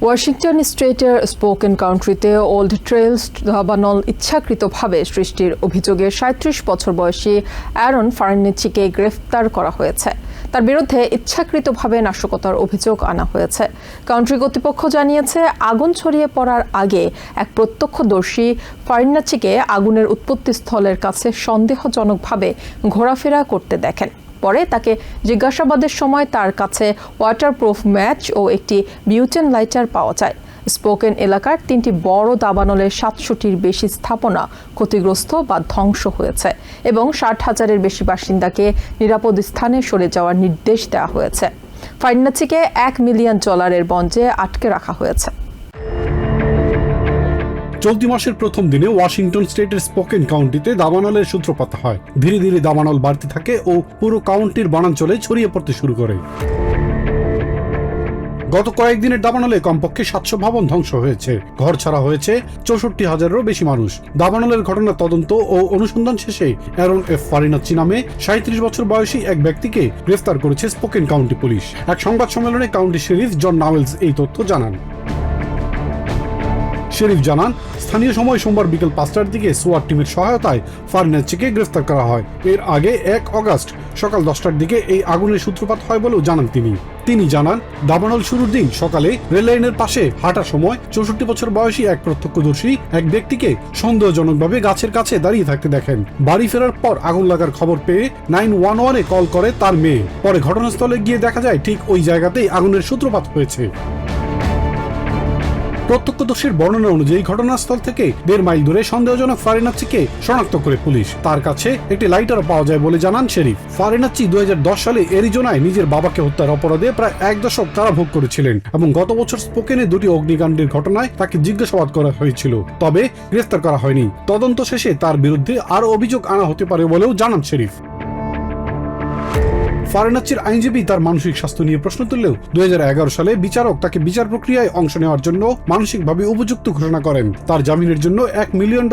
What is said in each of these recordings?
Washington স্টেটের spoken কাউন্ট্রিতে old trails দাবানল ইচ্ছাকৃতভাবে সৃষ্টির অভিযোগে ৩৭ বছর বয়সী অ্যারন ফার্নেচিকে গ্রেফতার করা হয়েছে। তার বিরুদ্ধে ইচ্ছাকৃতভাবে নাশকতার অভিযোগ আনা হয়েছে। কাউন্ট্রি কর্তৃপক্ষ জানিয়েছে, আগুন ছড়িয়ে পড়ার আগে এক প্রত্যক্ষদর্শী ফার্নেচিকে আগুনের উৎপত্তিস্থলের কাছে সন্দেহজনকভাবে ঘোরাফেরা করতে দেখেন। পরে তাকে জিজ্ঞাসাবাদের সময় তার কাছে ওয়াটারপ্রুফ ম্যাচ ও একটি বিউটেন লাইটার পাওয়া যায়। স্পোকেন এলাকার ৩টি বড় দাবানলের ৭০০টির বেশি স্থাপনা ক্ষতিগ্রস্ত বা ধ্বংস হয়েছে এবং ৬০,০০০-এর বেশি বাসিন্দাকে নিরাপদ স্থানে সরে যাওয়ার নির্দেশ দেওয়া হয়েছে। ফার্নেচিকে $1 মিলিয়ন বন্ডে আটকে রাখা হয়েছে। চলতি মাসের প্রথম দিনে ওয়াশিংটন স্টেটের স্পোকেন কাউন্টিতে দাবানলের সূত্রপাত হয়। ধীরে ধীরে দাবানল বাড়তে থাকে ও পুরো কাউন্টির বনাঞ্চলে ছড়িয়ে পড়তে শুরু করে। গত কয়েকদিনের দাবানলে কমপক্ষে ৭০০ ভবন ধ্বংস হয়েছে, ঘর ছাড়া হয়েছে ৬৪,০০০-এরও বেশি মানুষ। দাবানলের ঘটনার তদন্ত ও অনুসন্ধান শেষে অ্যারন এফ ফার্নেচি নামে ৩৭ বছর বয়সী এক ব্যক্তিকে গ্রেফতার করেছে স্পোকেন কাউন্টি পুলিশ। এক সংবাদ সম্মেলনে কাউন্টি শেরিফ জন নাওয়েলস এই তথ্য জানান। শেরিফ জানান, স্থানীয় সময় সোমবার বিকেল ৫টার দিকে সোয়াট টিমের সহায়তায় ফার্নেচিকে গ্রেফতার করা হয়। এর আগে ১ অগাস্ট সকাল ১০টার দিকে এই আগুনের সূত্রপাত হয় বলেও জানান তিনি জানান, দাবানল শুরুর দিন সকালে রেল লাইনের পাশে হাঁটার সময় ৬৪ বছর বয়সী এক প্রত্যক্ষদর্শী এক ব্যক্তিকে সন্দেহজনকভাবে গাছের কাছে দাঁড়িয়ে থাকতে দেখেন। বাড়ি ফেরার পর আগুন লাগার খবর পেয়ে 911-এ কল করে তার মেয়ে। পরে ঘটনাস্থলে গিয়ে দেখা যায় ঠিক ওই জায়গাতেই আগুনের সূত্রপাত হয়েছে। প্রত্যক্ষদর্শীর বর্ণনা অনুযায়ী ঘটনাস্থল থেকে ১.৫ মাইল দূরে সন্দেহজনক ফার্নেচিকে শনাক্ত করে পুলিশ। তার কাছে একটি লাইটারও পাওয়া যায় বলে জানান শেরিফ। ফার্নেচি ২০১০ সালে এরিজোনায় নিজের বাবাকে হত্যার অপরাধে প্রায় ১ দশক কারাভোগ করেছিলেন এবং গত বছর স্পোকেনে ২টি অগ্নিকাণ্ডের ঘটনায় তাকে জিজ্ঞাসাবাদ করা হয়েছিল, তবে গ্রেফতার করা হয়নি। তদন্ত শেষে তার বিরুদ্ধে আরও অভিযোগ আনা হতে পারে বলেও জানান শেরিফ। ফার্নেচির আইনজীবী তার মানসিক স্বাস্থ্য নিয়ে প্রশ্ন তুললেও ২০১১ সালে বিচারক তাকে বিচার প্রক্রিয়ায় অংশ নেওয়ার জন্য মানসিকভাবে উপযুক্ত ঘোষণা করেন। তার জামিনের জন্য $1 মিলিয়ন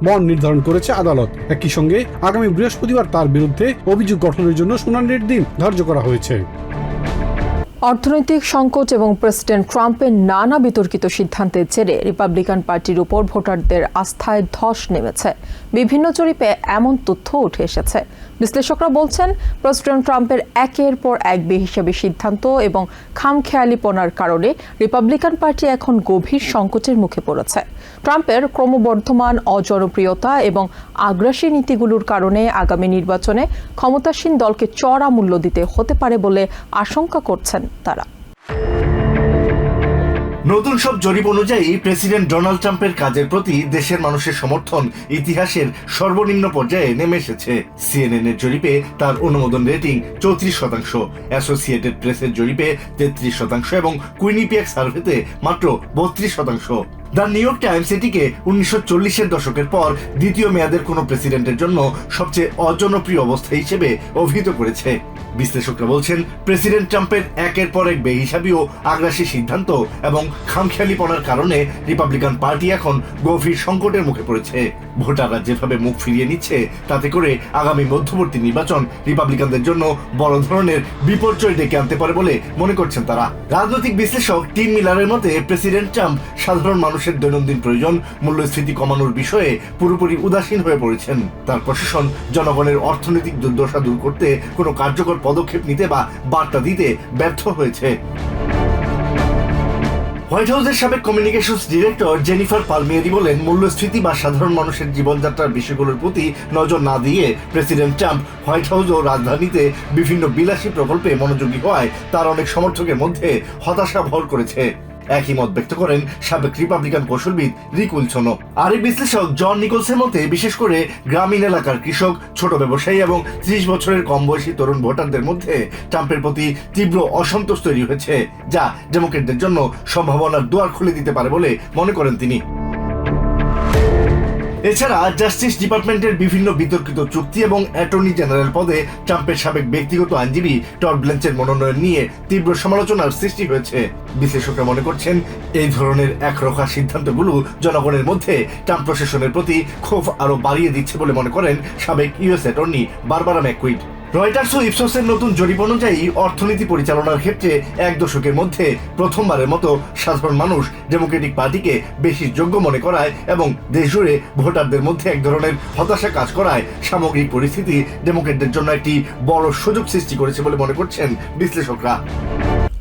বন্ড নির্ধারণ করেছে আদালত। একই সঙ্গে আগামী বৃহস্পতিবার তার বিরুদ্ধে অভিযোগ গঠনের জন্য শুনানির দিন ধার্য করা হয়েছে। অর্থনৈতিক সংকট এবং প্রেসিডেন্ট ট্রাম্পের নানা বিতর্কিত সিদ্ধান্তের জেরে রিপাবলিকান পার্টির উপর ভোটারদের আস্থায় ধস নেমেছে। বিভিন্ন জরিপে এমন তথ্য উঠে এসেছে। বিশ্লেষকরা বলছেন, প্রেসিডেন্ট ট্রাম্পের একের পর এক বেহিসাবি সিদ্ধান্ত এবং খামখেয়ালিপনার কারণে রিপাবলিকান পার্টি এখন গভীর সংকটের মুখে পড়েছে। ট্রাম্পের ক্রমবর্ধমান অজনপ্রিয়তা এবং আগ্রাসী নীতিগুলোর কারণে আগামী নির্বাচনে ক্ষমতাসীন দলকে চড়া মূল্য দিতে হতে পারে বলে আশঙ্কা করছেন তারা। নতুন সব জরিপ অনুযায়ী প্রেসিডেন্ট ডোনাল্ড ট্রাম্পের কাজের প্রতি দেশের মানুষের সমর্থন ইতিহাসের সর্বনিম্ন পর্যায়ে নেমে এসেছে। সিএনএন এর জরিপে তার অনুমোদন রেটিং 34%, অ্যাসোসিয়েটেড প্রেসের জরিপে 33% এবং কুইনিপিয়াক সার্ভেতে মাত্র 32%। দ্য নিউ ইয়র্ক টাইমস এটিকে 1940-এর দশকের পর দ্বিতীয় মেয়াদের কোনো প্রেসিডেন্টের জন্য সবচেয়ে অজনপ্রিয় অবস্থা হিসেবে অভিহিত করেছে। বিশ্লেষকরা বলছেন, প্রেসিডেন্ট ট্রাম্পের একের পর এক বেহিসাবি ও আগ্রাসী সিদ্ধান্ত এবং খামখেয়ালিপনার কারণে রিপাবলিকান পার্টি এখন গভীর সংকটের মুখে পড়েছে। ভোটাররা যেভাবে মুখ ফিরিয়ে নিচ্ছে, তাতে করে আগামী মধ্যবর্তী নির্বাচন রিপাবলিকানদের জন্য বড় ধরনের বিপর্যয় ডেকে আনতে পারে বলে মনে করছেন তারা। রাজনৈতিক বিশ্লেষক টিম মিলারের মতে, প্রেসিডেন্ট ট্রাম্প সাধারণ মানুষের দৈনন্দিন প্রয়োজন মূল্যস্ফীতি কমানোর বিষয়ে পুরোপুরি উদাসীন হয়ে পড়েছেন। তার প্রশাসন জনগণের অর্থনৈতিক দুর্দশা দূর করতে কোনো কার্যকর পদক্ষেপ নিতে বা বার্তা দিতে ব্যর্থ হয়েছে। হোয়াইট হাউসের সাবেক কমিউনিকেশনস ডিরেক্টর জেনিফার পালমিয়েরি বলেন, মূল্যস্ফীতি বা সাধারণ মানুষের জীবনযাত্রার বিষয়গুলোর প্রতি নজর না দিয়ে প্রেসিডেন্ট ট্রাম্প হোয়াইট হাউস ও রাজধানীতে বিভিন্ন বিলাসী প্রকল্পে মনোযোগী হওয়ায় তার অনেক সমর্থকের মধ্যে হতাশা ভর করেছে। একই মত ব্যক্ত করেন সাবেক রিপাবলিকান কৌশলবিদ রিক উইলসনও। আর এই বিশ্লেষক জন নিকলসের মতে, বিশেষ করে গ্রামীণ এলাকার কৃষক, ছোট ব্যবসায়ী এবং 30 বছরের কম বয়সী তরুণ ভোটারদের মধ্যে ট্রাম্পের প্রতি তীব্র অসন্তোষ তৈরি হয়েছে, যা ডেমোক্রেটদের জন্য সম্ভাবনার দুয়ার খুলে দিতে পারে বলে মনে করেন তিনি। এছাড়া জাস্টিস ডিপার্টমেন্টের বিভিন্ন বিতর্কিত চুক্তি এবং অ্যাটর্নি জেনারেল পদে ট্রাম্পের সাবেক ব্যক্তিগত আইনজীবী টড ব্ল্যাঞ্চের মনোনয়ন নিয়ে তীব্র সমালোচনার সৃষ্টি হয়েছে। বিশ্লেষকরা মনে করছেন, এই ধরনের একরোখা সিদ্ধান্তগুলো জনগণের মধ্যে ট্রাম্প প্রশাসনের প্রতি ক্ষোভ আরো বাড়িয়ে দিচ্ছে বলে মনে করেন সাবেক ইউএস অ্যাটর্নি বারবারা ম্যাককুইড। রয়টার্স ও ইপসোসের নতুন জরিপ অনুযায়ী অর্থনীতি পরিচালনার ক্ষেত্রে এক দশকের মধ্যে প্রথমবারের মতো সাধারণ মানুষ ডেমোক্রেটিক পার্টিকে বেশি যোগ্য মনে করায় এবং দেশজুড়ে ভোটারদের মধ্যে এক ধরনের হতাশা কাজ করায় সামগ্রিক পরিস্থিতি ডেমোক্রেটদের জন্য একটি বড় সুযোগ সৃষ্টি করেছে বলে মনে করছেন বিশ্লেষকরা।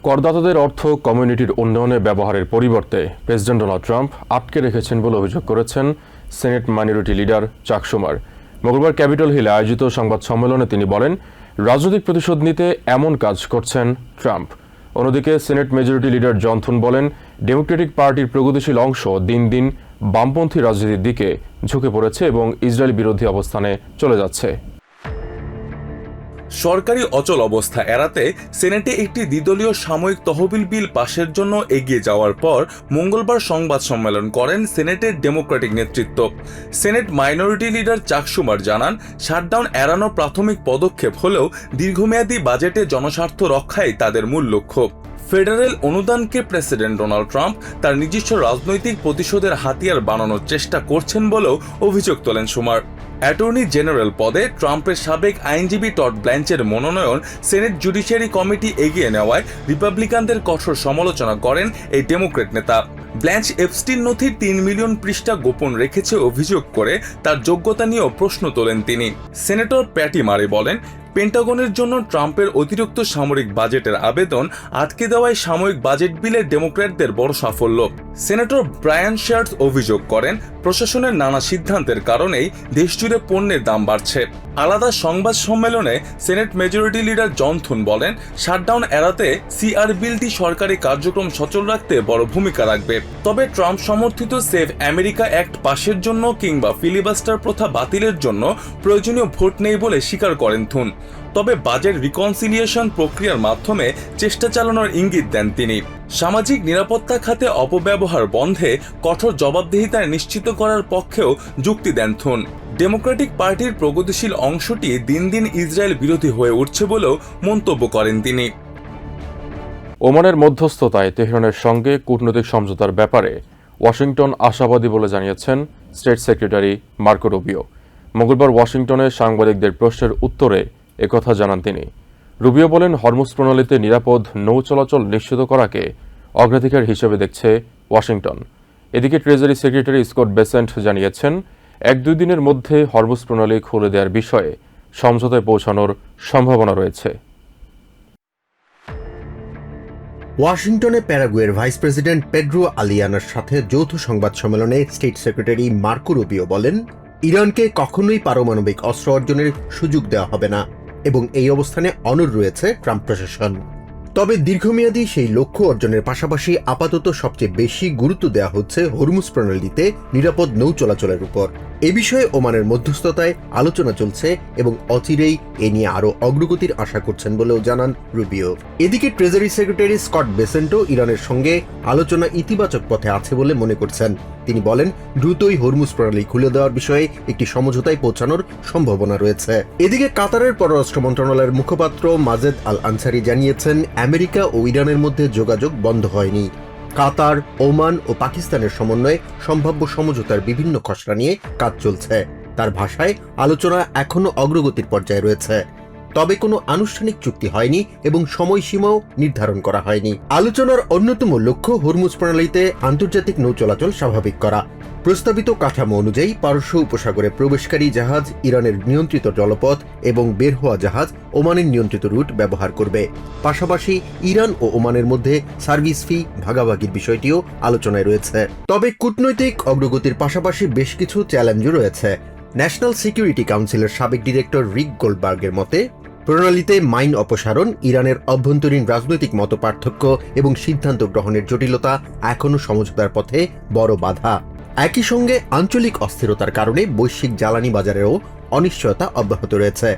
করদাতাদের অর্থ কমিউনিটির উন্নয়নে ব্যবহারের পরিবর্তে প্রেসিডেন্ট ডোনাল্ড ট্রাম্প আটকে রেখেছেন বলে অভিযোগ করেছেন সেনেট মাইনরিটি লিডার চাক শুমার। মঙ্গলবার ক্যাপিটল হিলে আয়োজিত সংবাদ সম্মেলনে তিনি বলেন, রাজনৈতিক প্রতিশোধ নিতে এমন কাজ করছেন ট্রাম্প। অন্যদিকে সেনেট মেজরিটি লিডার জন থুন বলেন, ডেমোক্রেটিক পার্টির প্রগতিশীল অংশ দিন দিন বামপন্থী রাজনীতির দিকে ঝুঁকে পড়েছে এবং ইসরায়েল বিরোধী অবস্থানে চলে যাচ্ছে। সরকারি অচল অবস্থা এড়াতে সেনেটে একটি দ্বিদলীয় সাময়িক তহবিল বিল পাশের জন্য এগিয়ে যাওয়ার পর মঙ্গলবার সংবাদ সম্মেলন করেন সেনেটের ডেমোক্রেটিক নেতৃত্ব। সেনেট মাইনরিটি লিডার চাক শুমার জানান, শাটডাউন এড়ানো প্রাথমিক পদক্ষেপ হলেও দীর্ঘমেয়াদী বাজেটে জনস্বার্থ রক্ষাই তাদের মূল লক্ষ্য। ফেডারেল অনুদানকে প্রেসিডেন্ট ডোনাল্ড ট্রাম্প তার নিজস্ব রাজনৈতিক প্রতিশোধের হাতিয়ার বানানোর চেষ্টা করছেন বলেও অভিযোগ তোলেন শুমার। অ্যাটর্নি জেনারেল পদে ট্রাম্পের সাবেক আইনজীবী টড ব্ল্যাঞ্চের মনোনয়ন সেনেট জুডিশিয়ারি কমিটি এগিয়ে নেওয়ায় রিপাবলিকানদের কঠোর সমালোচনা করেন এই ডেমোক্রেট নেতা। ব্ল্যাঞ্চ এপস্টিন নথির 3 মিলিয়ন পৃষ্ঠা গোপন রেখেছে অভিযোগ করে তার যোগ্যতা নিয়েও প্রশ্ন তোলেন তিনি। সেনেটর প্যাটি মারে বলেন, পেন্টাগনের জন্য ট্রাম্পের অতিরিক্ত সামরিক বাজেটের আবেদন আটকে দেওয়ায় সাময়িক বাজেট বিলের ডেমোক্র্যাটদের বড় সাফল্য। সেনেটর ব্রায়ান শার্টস অভিযোগ করেন, প্রশাসনের নানা সিদ্ধান্তের কারণেই দেশজুড়ে পণ্যের দাম বাড়ছে। আলাদা সংবাদ সম্মেলনে সেনেট মেজরিটি লিডার জন থুন বলেন, শাটডাউন এড়াতে সিআর বিলটি সরকারি কার্যক্রম সচল রাখতে বড় ভূমিকা রাখবে। তবে ট্রাম্প সমর্থিত সেভ আমেরিকা অ্যাক্ট পাশের জন্য কিংবা ফিলিবাস্টার প্রথা বাতিলের জন্য প্রয়োজনীয় ভোট নেই বলে স্বীকার করেন থুন। তবে বাজেট রিকনসিলিয়েশন প্রক্রিয়ার মাধ্যমে চেষ্টা চালানোর ইঙ্গিত দেন তিনি। সামাজিক নিরাপত্তা খাতে অপব্যবহার বন্ধে কঠোর জবাবদিহিতা নিশ্চিত করার পক্ষেও যুক্তি দেন থুন। ডেমোক্রেটিক পার্টির প্রগতিশীল অংশটি দিন দিন ইসরায়েল বিরোধী হয়ে উঠছে বলেও মন্তব্য করেন তিনি। ওমানের মধ্যস্থতায় তেহরানের সঙ্গে কূটনৈতিক সমঝোতার ব্যাপারে ওয়াশিংটন আশাবাদী বলে জানিয়েছেন স্টেট সেক্রেটারি মার্কো রুবিও। মঙ্গলবার ওয়াশিংটনে সাংবাদিকদের প্রশ্নের উত্তরে একথা জানান তিনি। রুবিও বলেন, হরমুজ প্রণালীতে নিরাপদ নৌ চলাচল নিশ্চিত করাকে অগ্রাধিকার হিসেবে দেখছে ওয়াশিংটন। এদিকে ট্রেজারি সেক্রেটারি স্কট বেসেন্ট জানিয়েছেন, 1-2 দিনের মধ্যে হরমুজ প্রণালী খুলে দেওয়ার বিষয়ে সমঝোতায় পৌঁছানোর সম্ভাবনা রয়েছে। ওয়াশিংটনে প্যারাগুয়ের ভাইস প্রেসিডেন্ট পেড্রো আলিয়ানার সাথে যৌথ সংবাদ সম্মেলনে স্টেট সেক্রেটারি মার্কো রুবিও বলেন, ইরানকে কখনোই পারমাণবিক অস্ত্র অর্জনের সুযোগ দেওয়া হবে না এবং এই অবস্থানে অনড় রয়েছে ট্রাম্প প্রশাসন। তবে দীর্ঘমেয়াদী সেই লক্ষ্য অর্জনের পাশাপাশি আপাতত সবচেয়ে বেশি গুরুত্ব দেওয়া হচ্ছে হরমুজ প্রণালীতে নিরাপদ নৌ চলাচলের উপর। এ বিষয়ে ওমানের মধ্যস্থতায় আলোচনা চলছে এবং অচিরেই এ নিয়ে আরও অগ্রগতির আশা করছেন বলেও জানান রুবিও। এদিকে ট্রেজারি সেক্রেটারি স্কট বেসেন্টও ইরানের সঙ্গে আলোচনা ইতিবাচক পথে আছে বলে মনে করছেন। তিনি বলেন, দ্রুতই হরমুজ প্রণালী খুলে দেওয়ার বিষয়ে একটি সমঝোতায় পৌঁছানোর সম্ভাবনা রয়েছে। এদিকে কাতারের পররাষ্ট্র মন্ত্রণালয়ের মুখপাত্র মাজেদ আল আনসারি জানিয়েছেন, আমেরিকা ও ইরানের মধ্যে যোগাযোগ বন্ধ হয়নি। কাতার, ওমান ও পাকিস্তানের সমন্বয়ে সম্ভাব্য সমঝোতার বিভিন্ন খসড়া নিয়ে কাজ চলছে। তার ভাষায়, আলোচনা এখনো অগ্রগতির পর্যায়ে রয়েছে, তবে কোনো আনুষ্ঠানিক চুক্তি হয়নি এবং সময়সীমাও নির্ধারণ করা হয়নি। আলোচনার অন্যতম লক্ষ্য হরমুজ প্রণালীতে আন্তর্জাতিক নৌ চলাচল স্বাভাবিক করা। প্রস্তাবিত কাঠামো অনুযায়ী পারস্য উপসাগরে প্রবেশকারী জাহাজ ইরানের নিয়ন্ত্রিত জলপথ এবং বের হওয়া জাহাজ ওমানের নিয়ন্ত্রিত রুট ব্যবহার করবে। পাশাপাশি ইরান ও ওমানের মধ্যে সার্ভিস ফি ভাগাভাগির বিষয়টিও আলোচনায় রয়েছে। তবে কূটনৈতিক অগ্রগতির পাশাপাশি বেশ কিছু চ্যালেঞ্জও রয়েছে। ন্যাশনাল সিকিউরিটি কাউন্সিলের সাবেক ডিরেক্টর রিক গোল্ডবার্গের মতে, প্রণালীতে মাইন অপসারণ, ইরানের অভ্যন্তরীণ রাজনৈতিক মতপার্থক্য এবং সিদ্ধান্ত গ্রহণের জটিলতা এখনও সমঝোতার পথে বড় বাধা। একই সঙ্গে আঞ্চলিক অস্থিরতার কারণে বৈশ্বিক জ্বালানি বাজারেও অনিশ্চয়তা অব্যাহত রয়েছে।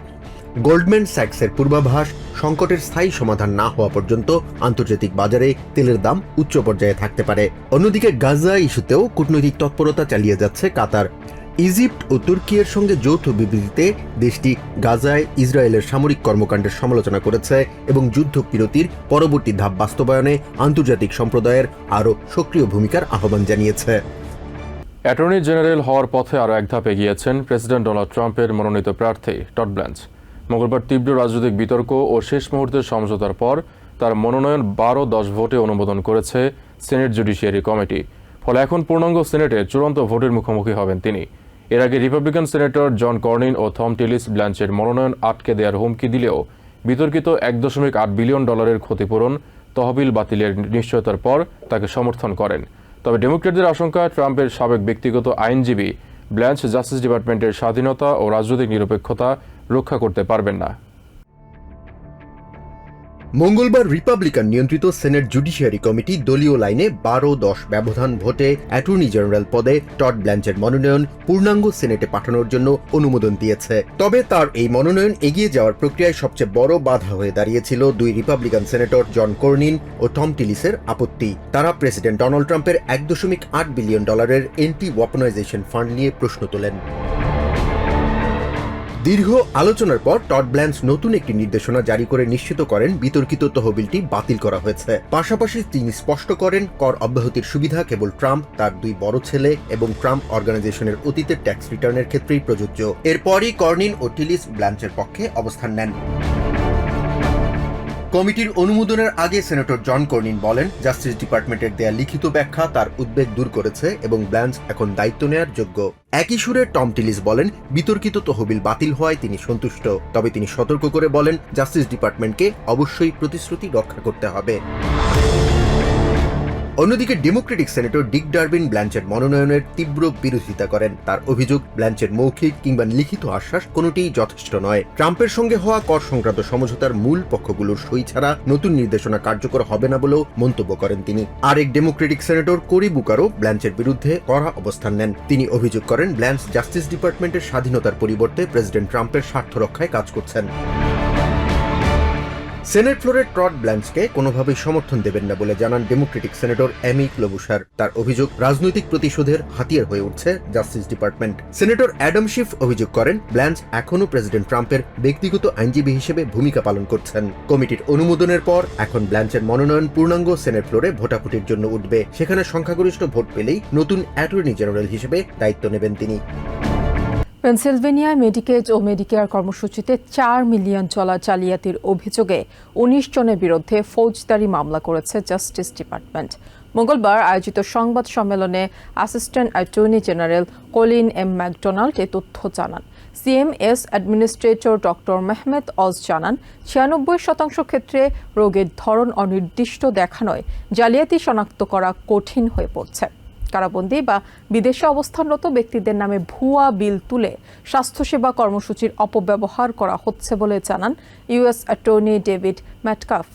গোল্ডম্যান স্যাক্সের পূর্বাভাস, সংকটের স্থায়ী সমাধান না হওয়া পর্যন্ত আন্তর্জাতিক বাজারে তেলের দাম উচ্চ পর্যায়ে থাকতে পারে। অন্যদিকে গাজা ইস্যুতেও কূটনৈতিক তৎপরতা চালিয়ে যাচ্ছে কাতার। ইজিপ্ট ও তুর্কির সঙ্গে যৌথ বিবৃতিতে দেশটি গাজায় ইসরায়েলের সামরিক কর্মকাণ্ডের সমালোচনা করেছে এবং যুদ্ধবিরতির পরবর্তী ধাপ বাস্তবায়নে আন্তর্জাতিক সম্প্রদায়ের আরও সক্রিয় ভূমিকার আহ্বান জানিয়েছে। অ্যাটর্নি জেনারেল হওয়ার পথে আরও এক ধাপ এগিয়েছেন প্রেসিডেন্ট ডোনাল্ড ট্রাম্পের মনোনীত প্রার্থী টড ব্ল্যাঞ্চ। মঙ্গলবার তীব্র রাজনৈতিক বিতর্ক ও শেষ মুহূর্তের সমঝোতার পর তার মনোনয়ন 12-10 ভোটে অনুমোদন করেছে সিনেট জুডিশিয়ারি কমিটি। ফলে এখন পূর্ণাঙ্গ সিনেটে চূড়ান্ত ভোটের মুখোমুখি হবেন তিনি। এর আগে রিপাবলিকান সিনেটর জন কর্নিন ও থম টিলিস ব্ল্যাঞ্চের মনোনয়ন আটকে দেওয়ার হুমকি দিলেও বিতর্কিত $1.8 বিলিয়ন ক্ষতিপূরণ তহবিল বাতিলের নিশ্চয়তার পর তাকে সমর্থন করেন। তবে ডেমোক্র্যাটদের আশঙ্কা, ট্রাম্পের সাবেক ব্যক্তিগত আইনজীবী ব্ল্যাঞ্চ জাস্টিস ডিপার্টমেন্টের স্বাধীনতা ও রাজনৈতিক নিরপেক্ষতা রক্ষা করতে পারবেন না। মঙ্গলবার রিপাবলিকান নিয়ন্ত্রিত সেনেট জুডিশিয়ারি কমিটি দলীয় লাইনে 12-10 ব্যবধান ভোটে অ্যাটর্নি জেনারেল পদে টড ব্ল্যাঞ্চের মনোনয়ন পূর্ণাঙ্গ সিনেটে পাঠানোর জন্য অনুমোদন দিয়েছে। তবে তার এই মনোনয়ন এগিয়ে যাওয়ার প্রক্রিয়ায় সবচেয়ে বড় বাধা হয়ে দাঁড়িয়েছিল দুই রিপাবলিকান সেনেটর জন কর্নিন ও টম টিলিসের আপত্তি। তারা প্রেসিডেন্ট ডোনাল্ড ট্রাম্পের $1.8 বিলিয়ন এন্টি ওয়েপনাইজেশন ফান্ড নিয়ে প্রশ্ন তোলেন। দীর্ঘ আলোচনার পর টড ব্ল্যাঞ্চ নতুন একটি নির্দেশনা জারি করে নিশ্চিত করেন বিতর্কিত তহবিলটি বাতিল করা হয়েছে। পাশাপাশি তিনি স্পষ্ট করেন কর অব্যাহতির সুবিধা কেবল ট্রাম্প, তার দুই বড় ছেলে এবং ট্রাম্প অর্গানাইজেশনের অতীতের ট্যাক্স রিটার্নের ক্ষেত্রেই প্রযোজ্য। এরপরই কর্নিন ও টিলিস ব্ল্যাঞ্চের পক্ষে অবস্থান নেন। কমিটির অনুমোদনের আগে সেনেটর জন কর্নিন বলেন, জাস্টিস ডিপার্টমেন্টের দেয়া লিখিত ব্যাখ্যা তার উদ্বেগ দূর করেছে এবং ব্ল্যাঞ্চ এখন দায়িত্ব নেয়ার যোগ্য। একই সুরে টম টিলিস বলেন, বিতর্কিত তহবিল বাতিল হওয়ায় তিনি সন্তুষ্ট, তবে তিনি সতর্ক করে বলেন জাস্টিস ডিপার্টমেন্টকে অবশ্যই প্রতিশ্রুতি রক্ষা করতে হবে। অন্যদিকে ডেমোক্রেটিক সেনেটর ডিক ডারবিন ব্ল্যাঞ্চের মনোনয়নের তীব্র বিরোধিতা করেন। তার অভিযোগ, ব্ল্যাঞ্চের মৌখিক কিংবা লিখিত আশ্বাস কোনোটিই যথেষ্ট নয়। ট্রাম্পের সঙ্গে হওয়া কর সংক্রান্ত সমঝোতার মূল পক্ষগুলোর সই ছাড়া নতুন নির্দেশনা কার্যকর হবে না বলেও মন্তব্য করেন তিনি। আরেক ডেমোক্রেটিক সেনেটর কোরি বুকারও ব্ল্যাঞ্চের বিরুদ্ধে কড়া অবস্থান নেন। তিনি অভিযোগ করেন, ব্ল্যাঞ্চ জাস্টিস ডিপার্টমেন্টের স্বাধীনতার পরিবর্তে প্রেসিডেন্ট ট্রাম্পের স্বার্থ রক্ষায় কাজ করছেন। সেনেট ফ্লোরে টড ব্ল্যাঞ্চকে কোনোভাবেই সমর্থন দেবেন না বলে জানান ডেমোক্রেটিক সেনেটর অ্যামি ক্লোবুশার। তার অভিযোগ, রাজনৈতিক প্রতিশোধের হাতিয়ার হয়ে উঠছে জাস্টিস ডিপার্টমেন্ট। সেনেটর অ্যাডাম শিফ অভিযোগ করেন, ব্ল্যাঞ্চ এখনও প্রেসিডেন্ট ট্রাম্পের ব্যক্তিগত আইনজীবী হিসেবে ভূমিকা পালন করছেন। কমিটির অনুমোদনের পর এখন ব্ল্যাঞ্চের মনোনয়ন পূর্ণাঙ্গ সেনেট ফ্লোরে ভোটাভুটির জন্য উঠবে। সেখানে সংখ্যাগরিষ্ঠ ভোট পেলেই নতুন অ্যাটর্নি জেনারেল হিসেবে দায়িত্ব নেবেন তিনি। পেনসিলভেনিয়ায় মেডিকেড ও মেডিকেয়ার কর্মসূচিতে 4 মিলিয়ন ডলার জালিয়াতির অভিযোগে 19 জনের বিরুদ্ধে ফৌজদারি মামলা করেছে জাস্টিস ডিপার্টমেন্ট। মঙ্গলবার আয়োজিত সংবাদ সম্মেলনে assistant attorney general Colin M McDonald এ তথ্য জানান। সিএমএস অ্যাডমিনিস্ট্রেটর ডক্টর মেহমেদ অজ জানান, 96% ক্ষেত্রে রোগের ধরন অনির্দিষ্ট দেখানোয় জালিয়াতি শনাক্ত করা কঠিন হয়ে পড়ছে। কারাবন্দী বা বিদেশে অবস্থানরত ব্যক্তিদের নামে ভুয়া বিল তুলে স্বাস্থ্যসেবা কর্মসূচির অপব্যবহার করা হচ্ছে বলে জানান ইউএস অ্যাটর্নি ডেভিড ম্যাটকাফ।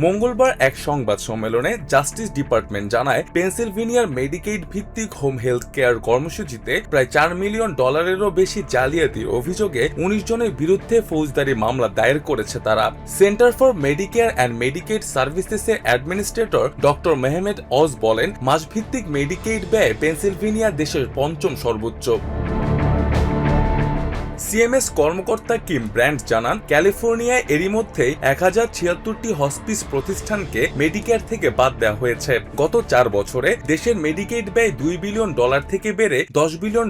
মঙ্গলবার এক সংবাদ সম্মেলনে জাস্টিস ডিপার্টমেন্ট জানায়, পেনসিলভেনিয়ার মেডিকেড ভিত্তিক হোম হেলথ কেয়ার কর্মসূচিতে প্রায় $4 মিলিয়ন বেশি জালিয়াতির অভিযোগে 19 জনের বিরুদ্ধে ফৌজদারি মামলা দায়ের করেছে তারা। Center for Medicare and Medicaid সার্ভিসেসের অ্যাডমিনিস্ট্রেটর ডক্টর মেহমেদ অজ বলেন, মাসভিত্তিক মেডিকেড ব্যয় পেনসিলভেনিয়া দেশের 5ম সর্বোচ্চ। সিএমএস কর্মকর্তা কিম ব্র্যান্ড জানান, ক্যালিফোর্নিয়ায় এরই মধ্যে 1076টি হসপিস প্রতিষ্ঠানকে মেডিকেয়ার থেকে বাদ দেওয়া হয়েছে। গত 4 বছরে দেশের মেডিকেড ব্যয় $2 বিলিয়ন থেকে বেড়ে $10 বিলিয়ন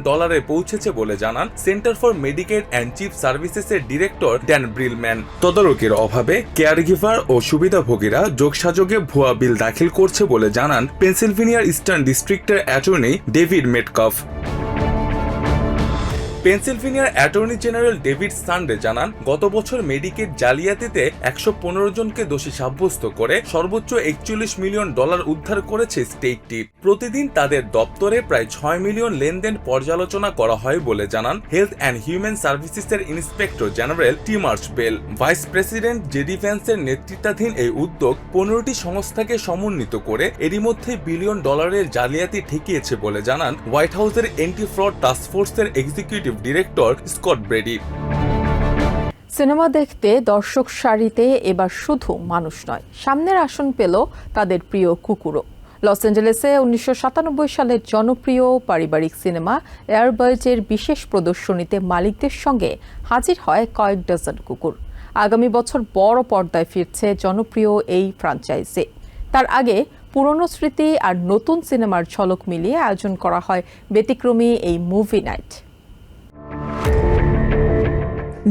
পৌঁছেছে বলে জানান Center for Medicaid and CHIP সার্ভিসেসের ডিরেক্টর ড্যান ব্রিলম্যান। তদারকির অভাবে কেয়ার গিভার ও সুবিধাভোগীরা যোগসাযোগে ভুয়া বিল দাখিল করছে বলে জানান পেনসিলভেনিয়ার ইস্টার্ন ডিস্ট্রিক্টের অ্যাটর্নি ডেভিড মেটকাফ। পেনসিলভেনিয়ার অ্যাটর্নি জেনারেল ডেভিড সান্ডে জানান, গত বছর মেডিকেড জালিয়াতিতে 115 জনকে দোষী সাব্যস্ত করে সর্বোচ্চ $41 মিলিয়ন উদ্ধার করেছে স্টেটটি। প্রতিদিন তাদের দপ্তরে প্রায় 6 মিলিয়ন লেনদেন পর্যালোচনা করা হয় বলে জানান হেলথ অ্যান্ড হিউম্যান সার্ভিসেসের inspector general T March Bell. Vice president JD ভ্যান্সের নেতৃত্বাধীন এই উদ্যোগ 15টি সংস্থাকে সমন্বিত করে এরই মধ্যে $1 বিলিয়ন জালিয়াতি ঠেকিয়েছে বলে জানান হোয়াইট হাউসের অ্যান্টি ফ্রড টাস্ক ফোর্সের executive director Scott Brady. Cinema দেখতে দর্শক সারিতে এবার শুধু মানুষ নয়, সামনের আসন পেল তাদের প্রিয় কুকুরও। লস অ্যাঞ্জেলেসে 1997 সালের জনপ্রিয় পারিবারিক সিনেমা এয়ারবার্ডের বিশেষ প্রদর্শনীতে মালিকদের সঙ্গে হাজির হয় কয়েক ডজন কুকুর। আগামী বছর বড় পর্দায় ফিরছে জনপ্রিয় এই ফ্র্যাঞ্চাইজি। তার আগে পুরনো স্মৃতি আর নতুন সিনেমার ঝলক মিলিয়ে আয়োজন করা হয় ব্যতিক্রমী এই মুভি নাইট।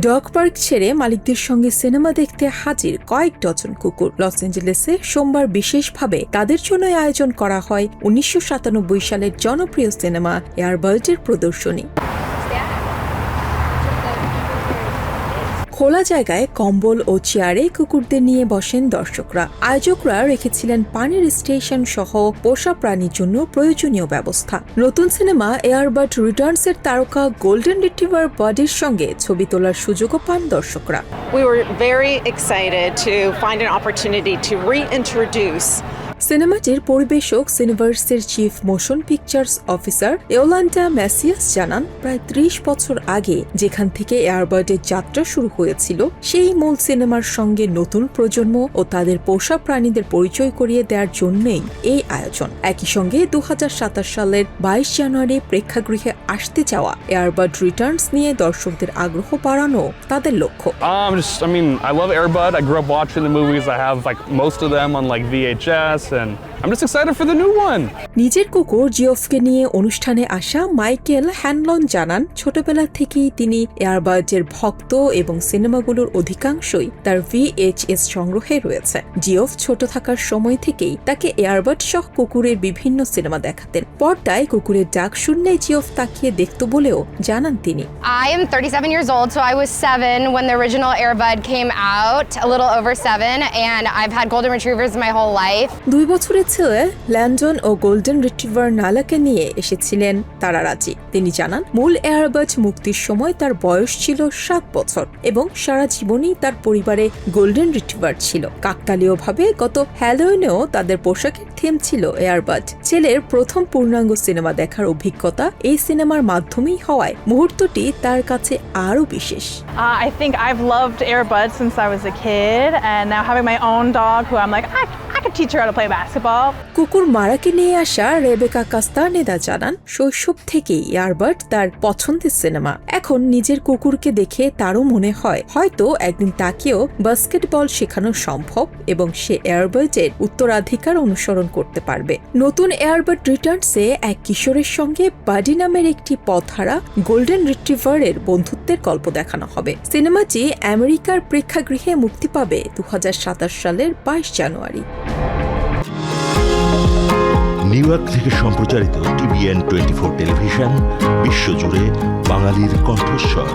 ডগ পার্ক ছেড়ে মালিকদের সঙ্গে সিনেমা দেখতে হাজির কয়েক ডজন কুকুর। লস অ্যাঞ্জেলেসে সোমবার বিশেষভাবে তাদের জন্য আয়োজন করা হয় 1997 সালের জনপ্রিয় সিনেমা এয়ারবার্ডের প্রদর্শনী। খোলা জায়গায় কম্বল ও চেয়ারে কুকুরদের নিয়ে বসেন দর্শকরা। আয়োজকরা রেখেছিলেন পানির স্টেশন সহ পোষা প্রাণীর জন্য প্রয়োজনীয় ব্যবস্থা। নতুন সিনেমা এয়ারবার্ড রিটার্নসের তারকা গোল্ডেন রিট্রিভার বাডির সঙ্গে ছবি তোলার সুযোগও পান দর্শকরা। We were very excited to find an opportunity to reintroduce সিনেমাটির পরিবেশক সিনেভার্সের চিফ মোশন পিকচার্স অফিসার ইওলান্ডা ম্যাসিয়াস জানান, প্রায় 30 বছর আগে যেখান থেকে এয়ারবার্ডের যাত্রা শুরু হয়েছিল, সেই মূল সিনেমার সঙ্গে নতুন প্রজন্ম ও তাদের পোষা প্রাণীদের পরিচয় করিয়ে দেওয়ার জন্যই এই আয়োজন। একই সঙ্গে 2027 সালের 22 জানুয়ারি প্রেক্ষাগৃহে আসতে যাওয়া এয়ারবার্ড রিটার্নস নিয়ে দর্শকদের আগ্রহ বাড়ানো তাদের লক্ষ্য। I love Air Bud. I grew up watching the movies. I have most of them on VHS. And I'm just excited for the new one. নিজের কুকুর জিওফকে নিয়ে অনুষ্ঠানে আসা মাইকেল হ্যানলন জানান, ছোটবেলা থেকেই তিনি এয়ারবার্ডের ভক্ত এবং সিনেমাগুলোর অধিকাংশই তার VHS সংগ্রহে রয়েছে। জিওফ ছোট থাকার সময় থেকেই তাকে এয়ারবার্ড সহ কুকুরের বিভিন্ন সিনেমা দেখাতেন। পর্দায় কুকুরের ডাক শুনলেই জিওফ তাকিয়ে দেখত বলেও জানান তিনি। I am 37 years old, so I was 7 when the original Air Bud came out, a little over 7, and I've had golden retrievers my whole life. 2 বছরের ছেলে ল্যান্ডন ও গোল্ডেন রিট্রিভার নালাকে নিয়ে এসেছিলেন তারা রাজি। তিনি জানান, মূল এয়ারবার্ড মুক্তির সময় তার বয়স ছিল 7 বছর এবং সারা জীবনই তার পরিবারে গোল্ডেন রিট্রিভার ছিল। কাকতালীয়ভাবে গত হ্যালোউইনেও তাদের পোশাকের থিম ছিল এয়ারবার্ড। ছেলের প্রথম পূর্ণাঙ্গ সিনেমা দেখার অভিজ্ঞতা এই সিনেমার মাধ্যমেই হওয়ায় মুহূর্তটি তার কাছে আরও বিশেষ। I think I've loved Air Bud since I was a kid, and now having my own dog who I'm like, I could teach her how to play basketball. কুকুর মারাকে নিয়ে আসা রেবেকা কাস্তানেদা জানান, শৈশব থেকেই এয়ারবার্ড তার পছন্দের সিনেমা। এখন নিজের কুকুরকে দেখে তারও মনে হয় হয়তো একদিন তাকেও বাস্কেটবল শেখানো সম্ভব এবং সে এয়ারবার্ডের উত্তরাধিকার অনুসরণ করতে পারবে। নতুন এয়ারবার্ড রিটার্নসে এক কিশোরের সঙ্গে বাডি নামের একটি পথহারা গোল্ডেন রিট্রিভারের বন্ধুত্বের গল্প দেখানো হবে। সিনেমাটি আমেরিকার প্রেক্ষাগৃহে মুক্তি পাবে 2027 সালের 22 জানুয়ারি। নিউ ইয়র্ক থেকে সম্প্রচারিত TVN 24 টেলিভিশন বিশ্বজুড়ে বাঙালির কণ্ঠস্বর।